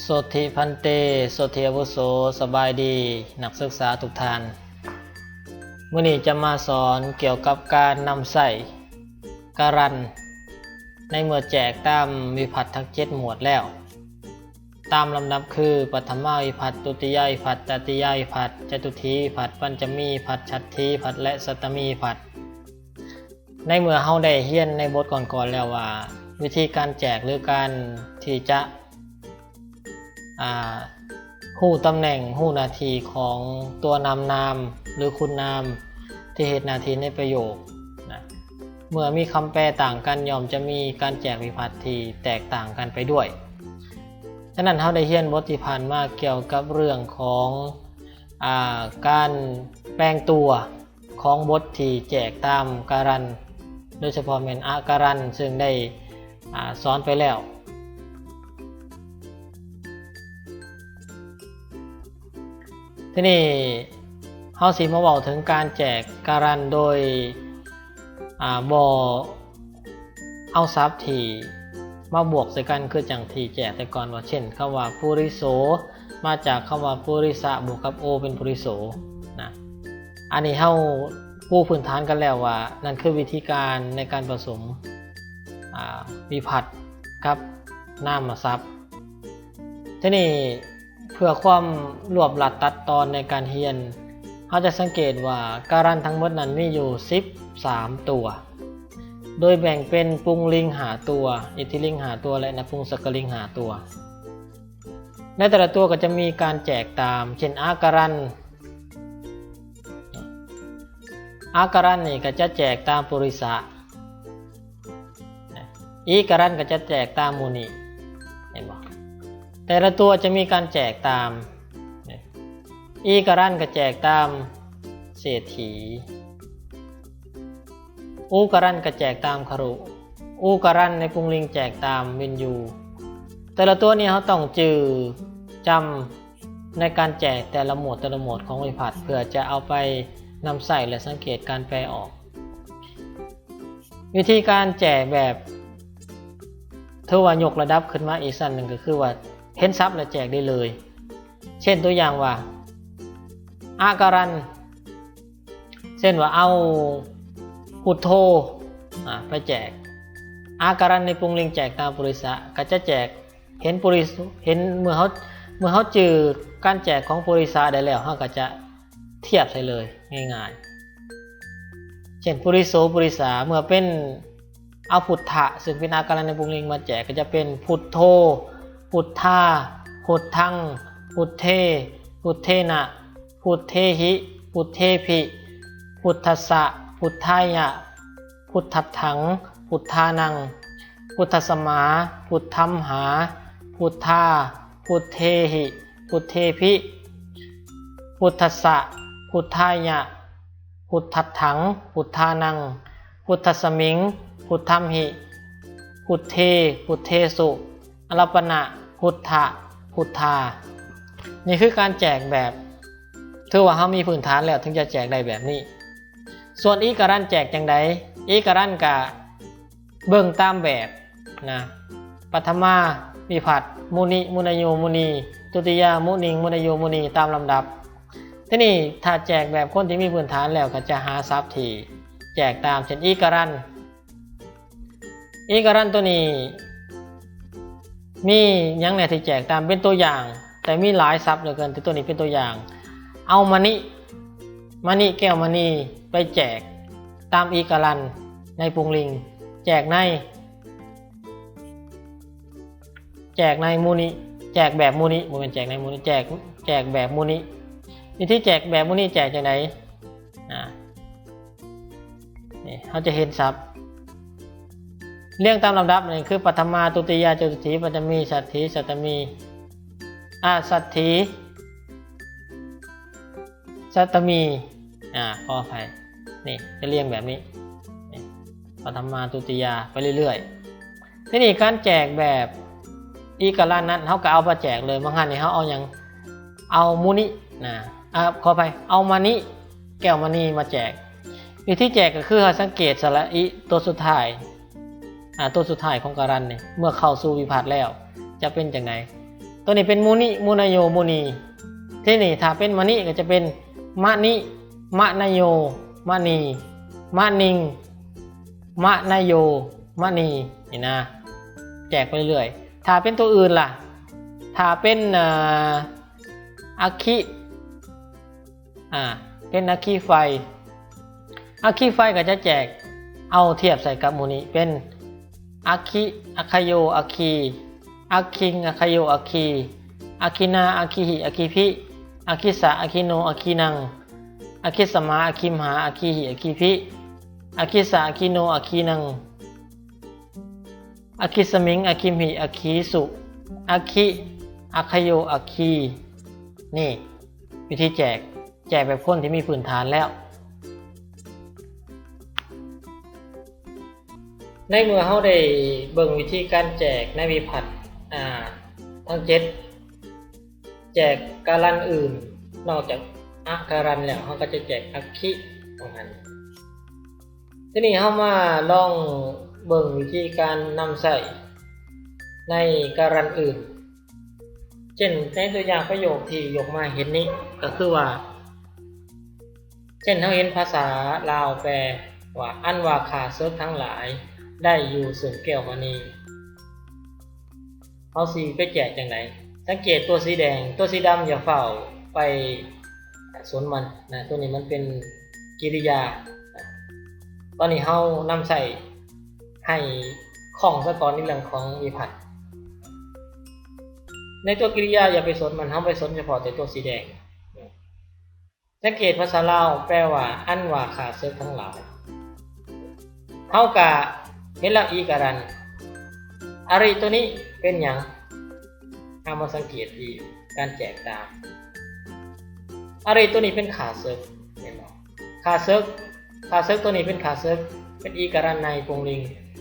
โสธิพันเตโสธิอาวุโสสบายดีนักศึกษาทุกท่านมื้อนี้จะมาสอนเกี่ยวกับการนำใส่การันในเมื่อแจกตามวิภัตทั้ง7หมวดแล้วตามลำดับคือปฐมวิภัตตุติยวิภัตตติยวิภัตจตุถีวิภัตปัญจมีวิภัตฉัตถีวิภัตและสัตตมีวิภัตในเมื่อเฮาได้เรียนในบทก่อนๆแล้วว่าวิธีการแจกหรือการที่จะฮู้ตำแหน่งฮู้หน้าที่ของตัวนำนามหรือคุณนามที่เฮ็ดหน้าที่ในประโยคนะเมื่อมีคำแปลต่างกันย่อมจะมีการแจกวิภัตที่แตกต่างกันไปด้วยฉะนั้นเราได้เรียนบทที่ผ่านมาเกี่ยวกับเรื่องของการแปลงตัวของบทที่แจกตามการันโดยเฉพาะเป็นอาการันซึ่งได้สอนไปแล้วทีนี้เฮาสิมาเว้าถึงการแจกการันโดยบ่เอาศัพท์ที่มาบวกใส่กันคือจังที่แจกแต่ก่อนว่าเช่นคำว่าปุริโสมาจากคำว่าปุริสะบวกกับโอเป็นปุริโสนะอันนี้เฮาปูพื้นฐานกันแล้วว่านั่นคือวิธีการในการผสมวิภัตกับนามศัพท์ทีนี้เพื่อความรวบรัดตัดตอนในการเรียนเราจะสังเกตว่าการันทั้งหมดนั้นมีอยู่13ตัวโดยแบ่งเป็นปุงลิงหาตัวอิทธิลิงหาตัวและนปุงสกลิงหาตัวในแต่ละตัวก็จะมีการแจกตามเช่นอาการันนี่ก็จะแจกตามปุริสะอีการันก็จะแจกตามมูนิเห็นบ่แต่ละตัวจะมีการแจกตามอีการันก็แจกตามเศรษฐีอูการันก็แจกตามครุอูการันในปุงลิงแจกตามวินยูแต่ละตัวนี้เขาต้องจือจำในการแจกแต่ละหมวดของวิภัตเพื่อจะเอาไปนำใส่และสังเกตการแปลออกวิธีการแจกแบบถือว่ายกระดับขึ้นมาอีกสั้นหนึ่งก็คือว่าเห็นซับและแจกได้เลยเช่นตัวอย่างว่าอาการันเช่นว่าเอาพุทโธไปแจกอาการันในปุงลิงแจกตามปุริสะก็จะแจกเห็นปุริสเห็นเมื่อเขาจือการแจกของปุริสะได้แล้วเขาก็จะเทียบใส่เลยง่ายๆเช่นปุริโสปุริสาเมื่อเป็นเอาพุทธะซึ่งเป็นอาการันในปุงลิงมาแจกก็จะเป็นพุทโธพุทธาพุทธังพุทเทพุทเทนะพุทเทหิพุทเทภิพุทธัสสะพุทธายะพุทธัตถังพุทธานังพุทธสมาพุทธัมหาพุทธาพุทเทหิพุทเทภิพุทธัสสะพุทธายะพุทธัตถังพุทธานังพุทธสมิงพุทธัมหิพุทเทพุทเทสุอรัปปนะพุทธะพุทธานี่คือการแจกแบบถือว่าเขามีพื้นฐานแล้วถึงจะแจกได้แบบนี้ส่วนอีการันแจกจังไดอีการันกะเบิ่งตามแบบนะปฐมาวิภัตมุนิมุนโยมุนีตุติยามุนิงมุนโยมุนีตามลำดับทีนี้ถ้าแจกแบบคนที่มีพื้นฐานแล้วก็จะหาศัพท์ที่แจกตามเช่นอีการันตัวนี้มียังไงที่แจกตามเป็นตัวอย่างแต่มีหลายศัพท์เหลือเกินแต่ตัวนี้เป็นตัวอย่างเอามานิแก้วมณีไปแจกตามอีการันในปุงลิงแจกในมูนิแจกแบบมูนิบ่เป็นแจกในมูนิแจกแบบมูนิวิธีแจกแบบมูนิแจกจังไดนี่เขาจะเห็นศัพท์เรียงตามลำดับนี่คือปฐมาตุติยาจตุถีปัญจมีสัตถีสัตตมีสัตถีสัตตมีขออภัยนี่จะเรียงแบบนี้ปฐมาตุติยาไปเรื่อยๆทีนี้การแจกแบบอีการันนั้นเขาก็เอามาแจกเลยบางครั้งนี่เขาเอาอย่างเอามุนิขออภัยเอามานิแก้วมณีมาแจกวิธีแจกก็คือสังเกตสระอิตัวสุดท้ายของการันเนี่ยเมื่อเข้าสู่วิภัตแล้วจะเป็นจังได ตัวนี้เป็นมูนิมูนายโยมูนีที่นี่ถ้าเป็นมะนิก็จะเป็นมะนิมะนายโยมะนีมะนิงมะนายโยมะนีนี่นะแจกไปเรื่อยถ้าเป็นตัวอื่นล่ะถ้าเป็นอาคิเป็นอาคิไฟอาคิไฟก็จะแจกเอาเทียบใส่กับมูนิเป็นอาคิอาคโยอาคีอาคิงอาคโยอาคีอาคินาอาคิหิอาคิพิอาคิสะอาคิโนอาคินังอาคิสมาอาคิมหาอาคิหิอาคิพิอาคิสะอาคิโนอาคินังอาคิสมิงอาคิมหิอาคิสุอาคิอาคโยอาคีนี่วิธีแจกแบบคนที่มีพื้นฐานแล้วในเมื่อเขาได้เบิ่งวิธีการแจกในวิพัฒน์ทั้ง7แจกการันอื่นนอกจากอาการันแล้วเขาก็จะแจกอาคิของมันทีนี้เขามาลองเบิ่งวิธีการนำใส่ในการันอื่นเช่นในตัวอย่างประโยคที่ยกมาเห็นนี้ก็คือว่าเช่นเขาเห็นภาษาลาวแปลว่าอันว่าขาเซิร์ฟทั้งหลายได้อยู่ส่วนแก้วมณีเขาสีไปแจกอย่างไรสังเกตตัวสีแดงตัวสีดำอย่าเฝ้าไปสนมันนะตัวนี้มันเป็นกิริยาตอนนี้เขานำใส่ให้ของซะก่อนในเรื่องของวิภัตน์ในตัวกิริยาอย่าไปสนมันเขาไปสนเฉพาะแต่ตัวสีแดงสังเกตภาษาลาวแปลว่าอันว่าขาเซิร์ฟทั้งหลายเขากะเห็นแล้วอีการันอะไรตัวนี้เป็นอย่างเอามาสังเกตดีการแจกตามอะไรตัวนี้เป็นขาเซิร์ฟเห็นไหมขาเซิร์ฟตัวนี้เป็นขาเซิร์ฟเป็นอีการันในปงลิง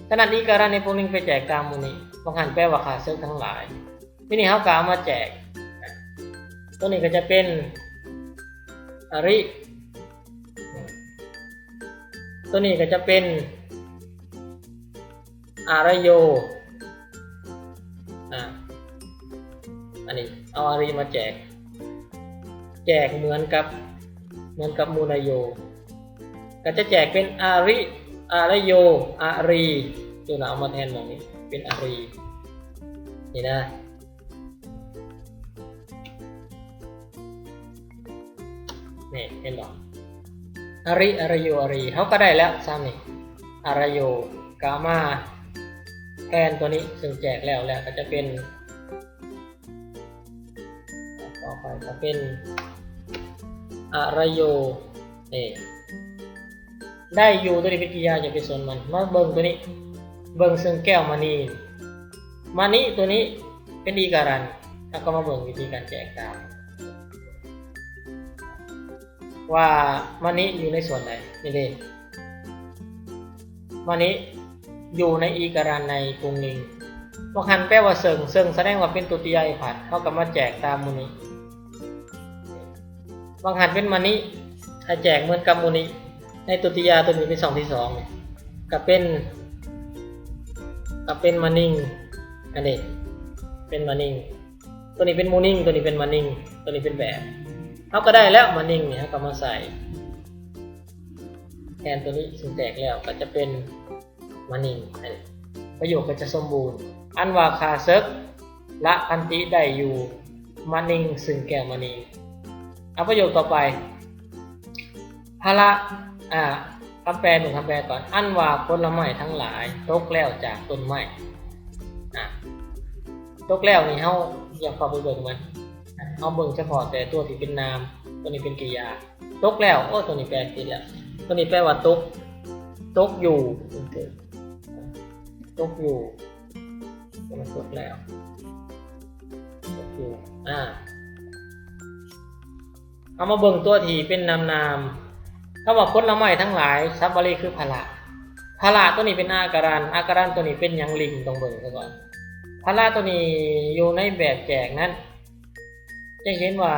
ขนาดอีการันในปงลิงไปแจกตามมูนี้บางหันแปลว่าขาเซิร์ฟทั้งหลายที่นี่เขากะเอามาแจกตัวนี้ก็จะเป็นอริตัวนี้ก็จะเป็นอารโยอันนี้เอาอารีมาแจกเหมือนกับมูนายโยก็จะแจกเป็นอารโยอารีตัวน่ะเอามาแทนตรงนี้เป็นอารีนี่นะนี่เห็นหรออารโยอารีเขาก็ได้แล้วซ้ำนี่อารโยกามาแทนตัวนี้ซึ่งแจกแล้วก็จะเป็นต่อไปจะเป็นอารโยได้อยู่ตัวนี้เป็นกิริยาจะเป็นส่วนมันมาเบิ่งตัวนี้เบิ่งซึ่งแก้วมณีตัวนี้เป็นอีการันแล้วก็มาเบิ่งวิธีการแจกตามว่ามณีอยู่ในส่วนไหนนี่เด้มณีอยู่ในอีการันในกรุงลิงบางหันแปลว่าเซิงแสดงว่าเป็นตุติยายผัดเขาก็มาแจกตามมูนี้บางหันเป็นมณีถ้าแจกเหมือนกับมูนี้ในตุติยาตัวนี้เป็น2ที่2กับเป็นมณิงอันนี้เป็นมณิงตัวนี้เป็นมูนิ่งตัวนี้เป็นมณิงตัวนี้เป็นแบบเขาก็ได้แล้วมณิงเนี่ยเขาก็มาใส่แทนตัวนี้ซึ่งแจกแล้วก็จะเป็นมณิงประโยคก็จะสมบูรณ์อันว่าคาเซิกละพันติได้อยู่มณิงซึ่งแก้วมณีเอาประโยคต่อไปพละคำแปลหนึ่งคำแปลก่อนอันว่าผลไม้ทั้งหลายตกแล้วจากต้นไม้ตกแล้วนี่เขาอยากเข้าไปเบิ่งมันเอาเบิ่งเฉพาะแต่ตัวที่เป็นนามตัวนี้เป็นกริยาตกแล้วตัวนี้แปลผิดแล้วตัวนี้แปลว่าตกอยู่มันตกแล้วตกอยู่เอามาเบิ่งตัวที่เป็นนามถ้าว่าผลไม้ทั้งหลายซับบาลีคือพละตัวนี้เป็นอาการันตัวนี้เป็นยังลิงต้องเบิ่งซะก่อนพละตัวนี้อยู่ในแบบแจกนั้นจะเห็นว่า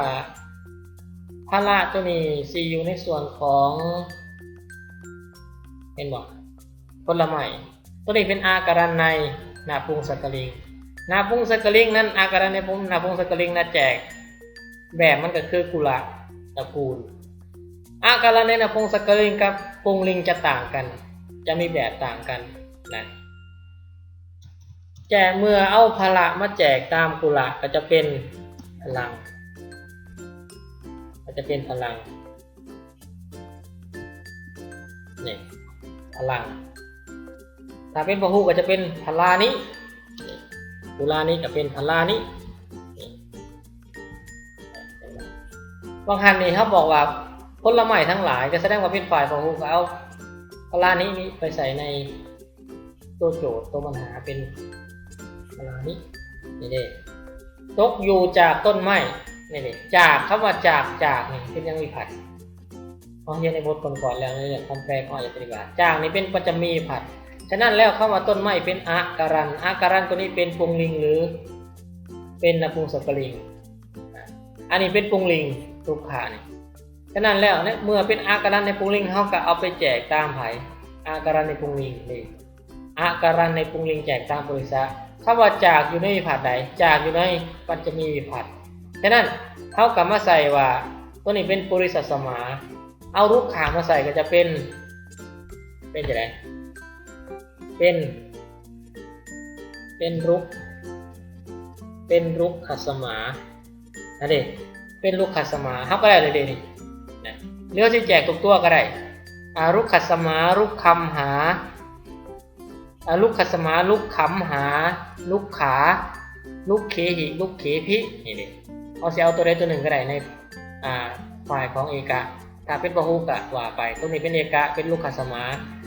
พละตัวนี้สิอยู่ในส่วนของเห็นบ่ผลไม้ตัวนี้เป็นอาการันในนาปรุงสัตตลิง นาพุงสกลิงนั้นอาการในพุงนาพุงสกลิงนะแจกแบบมันก็คือกุละตระกูลอาการในนาพุงสกลิงกับปุงลิงจะต่างกันจะมีแบบต่างกันนะแจกเมื่อเอาพละมาแจกตามกุละก็จะเป็นพลังก็จะเป็นพลังนี่พลังถ้าเป็นพหูก็จะเป็นพลานิกุลานี้ก็เป็นพลานิบางคันนี่เขาบอกว่าผลไม้ทั้งหลายก็แสดงว่าเป็นฝ่ายพหูก็เอาพลานินี้ไปใส่ในตัวโจทย์ตัวปัญหาเป็นพลานินี่เด้ตกอยู่จากต้นไม้นี่เด้จากคำว่าจากนี่เป็นยังวิภัตเขาเรียนในบทก่อนๆแล้วในเรื่องคำแปลข้อปฏิบัติจากนี่เป็นปัจจมีวิภัตฉะนั้นแล้วเข้ามาต้นไม้เป็นอาการันตัวนี้เป็นปุงลิงหรือเป็นนพุงสกลิงอันนี้เป็นปุงลิงทุกขานี่ฉะนั้นแล้วเนี่ยเมื่อเป็นอาการันในปุงลิงเขาก็เอาไปแจกตามไผ่อาการันในปุงลิงนี่อาการันในปุงลิงแจกตามบริษัทถ้าว่าจากอยู่ในวิภัตใดจากอยู่ในปัจจมีวิภัตฉะนั้นเขากลับมาใส่ว่าตัวนี้เป็นปุริสสมาเอารูปขางมาใส่ก็จะเป็นอย่างไรเป็นรุกขัสมานั่นเองเป็นรุกขัสมาเขาก็ได้เลยนี่นะเลือกที่แจกทุกตัวก็ได้รุกขัสมารุกคำหาลุกขัสมาลุกขำหาลุกขาลุกเขหิลุกเขพินี่เอาเสียเอาตัวใดตัวหนึ่งก็ได้ในฝ่ายของเอกะถ้าเป็นพหูกะว่าไปตรงนี้เป็นเอกะเป็นลุกขัสมา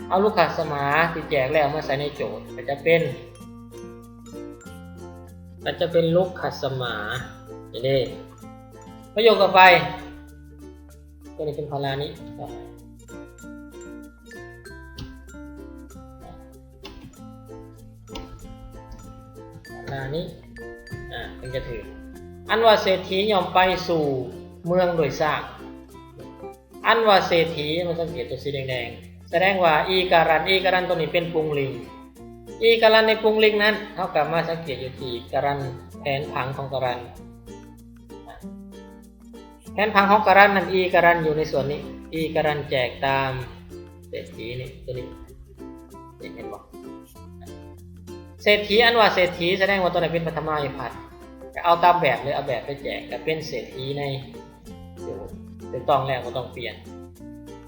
เอาลูกขัสมาที่แจกแล้วมาใส่ในโจทย์ก็จะเป็นลูกขัสมาอย่างนี้ประโยคต่อไปตัวนี้เป็นพลานิเป็นจะถืออันว่าเศรษฐียอมไปสู่เมืองโดยสร้างอันว่าเศรษฐีมันสังเกตตัวสีแดงแสดงว่าอีการันตัวนี้เป็นปุงลิงอีการันในปุงลิงนั้นเท่ากับมาสังเกตอยู่ที่การันแผนผังของการันแผนผังของการันนั้นอีการันอยู่ในส่วนนี้อีการันแจกตามเศรษฐีนี่ตัวนี้เห็นบอกเศรษฐีอันว่าเศรษฐีแสดงว่าตัวไหนเป็นปฐมาวิภัตจะเอาตามแบบเลยเอาแบบไปแจกก็เป็นเศรษฐีในถูกต้องแล้วก็ต้องเปลี่ยน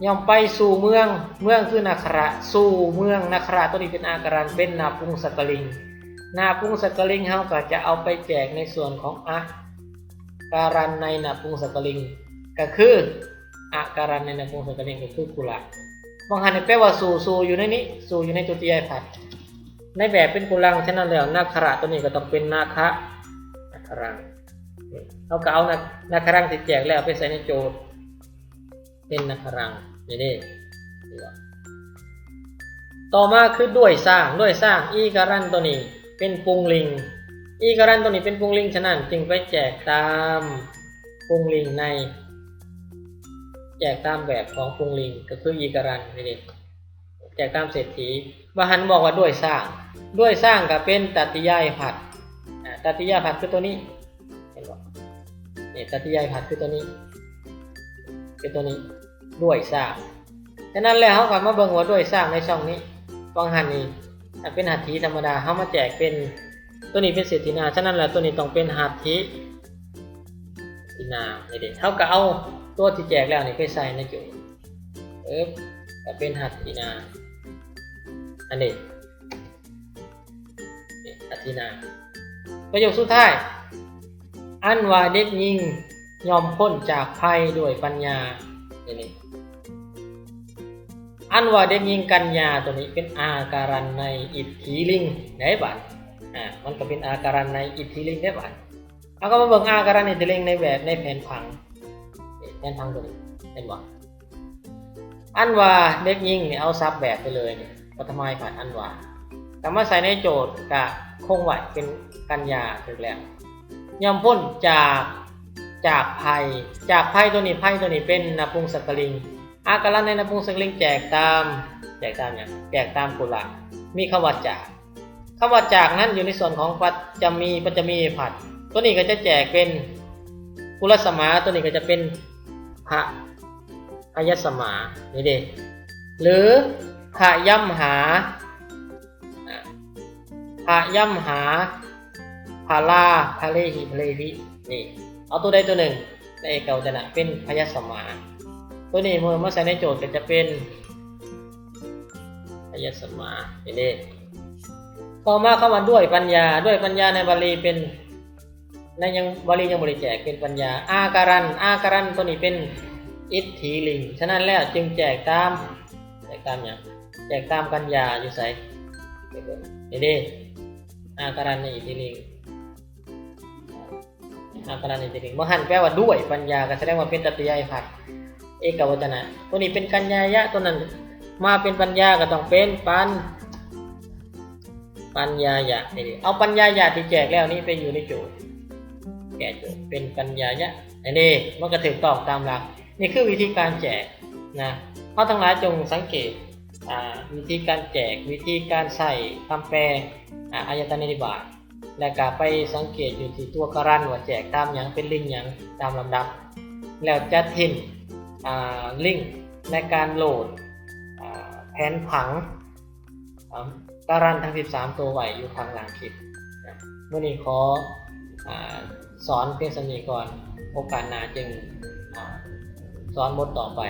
ย่อมไปสู่เมืองคือนาคระสู่เมืองนาคระตัวนี้เป็นอาการันเป็นนาพุงสกลิงนาพุงสกลิงเขาก็จะเอาไปแจกในส่วนของอาการันในนาพุงสกลิงก็คืออาการันในนาพุงสกลิงก็คือกุละบางครั้งแปลว่าสู่อยู่ในนี้สู่อยู่ในตุติยภัตในแบบเป็นกุลังฉะนั้นแล้วนาคระตัวนี้ก็ต้องเป็นนาครังเขาก็เอานาครังที่แจกแล้วไปใส่ในโจทย์เป็นนาครังนี่ต่อมาคือด้วยสร้างอีการันตัวนี้เป็นปุงลิงอีการันตัวนี้เป็นปุงลิงฉะนั้นจึงไปแจกตามปุงลิงในแจกตามแบบของปุงลิงก็คืออีการันนี่แจกตามเศรษฐีบาหันบอกว่าด้วยสร้างก็เป็นตัตติยาภัตตัตติยาภัตคือตัวนี้เห็นบ่นี่ตัตติยาภัตคือตัวนี้เป็นตัวนี้ด้วยสร้างฉะนั้นแล้วเขาก็มาเบิ่งว่าด้วยสร้างในช่องนี้บางหันนี่เป็นหัตถีธรรมดาเขามาแจกเป็นตัวนี้เป็นเศรษฐีนาฉะนั้นแล้วตัวนี้ต้องเป็นหัตถีนานี่เด็กเขาก็เอาตัวที่แจกแล้วนี่ไปใส่ในโจทย์ก็เป็นหัตถีนาอันนี้หัตถีนาประโยคสุดท้ายอันว่าเด็กหญิงยอมพ้นจากภัยด้วยปัญญานี่อันว่าเด็กหญิงกัญญาตัวนี้เป็นอาการันในอิทธิลิงได้บัดมันก็เป็นอาการันในอิทธิลิงได้บัดเอาก็มาเบิ่งอาการันอิทธิลิงในแบบในแผนผังตัวนี้เห็นบ่อันว่าเด็กหญิงนี่เอาซับแบบไปเลยนี่ปฐมาวิภัตอันว่าแต่มาใส่ในโจทย์ก็คงไว้เป็นกัญญาถูกแล้วยอมพ้นจากภัยตัวนี้เป็นนพุงสกลิงอาการันในนพุงสกลิงแจกตามอย่างแจกตามกุละมีคำว่าจากค คำว่าจากนั้นอยู่ในส่วนของปัจจมีผัดตัวนี้ก็จะแจกเป็นกุลสมาตัวนี้ก็จะเป็นพระอายสมานี่เด้หรือพระย่ำหาพระย่ำหาพาลาพาเลหิพาเลวินี่เอาตัวใดตัวหนึ่งในเอกวจนะเป็นพยสมาตัวนี้เมื่อมาใส่ในโจทย์ก็จะเป็นพยสมานี่เด้ต่อมาเข้ามาด้วยปัญญาในบาลีเป็นในยังบาลียังบริแจกเป็นปัญญาอาการันตัวนี้เป็นอิทธิลิงฉะนั้นแล้วจึงแจกตามอย่างแจกตามกัญญาอยู่ใส่นี่เด้อาการันในอิทธิลิงอาการันในอิทธิลิงมหันแปลว่าด้วยปัญญาก็แสดงว่าเป็นตติยายผัดเอกวจนะตัวนี้เป็นกัญญายะตัวนั้นมาเป็นปัญญาก็ต้องเป็นปัญญายะนี่เอาปัญญายะที่แจกแล้วนี่ไปอยู่ในโจทย์แก่โจทย์เป็นปัญญายะนี่มันก็ถูกต้องตามหลักนี่คือวิธีการแจกนะเพราะทั้งหลายจงสังเกตวิธีการแจกวิธีการใส่คำแปลอายตนะนิบาตและก็ไปสังเกตอยู่ที่ตัวการันว่าแจกตามอย่างเป็นลิงก์อย่างตามลำดับแล้วจะทิ้งลิงก์ในการโหลดแผนผังการันทั้ง13ตัวไว้อยู่ข้างหลังคลิปเมื่อนี้ขอสอนเพียงสำนีก่อนโอกาสหน้าจึงสอนบทต่อไป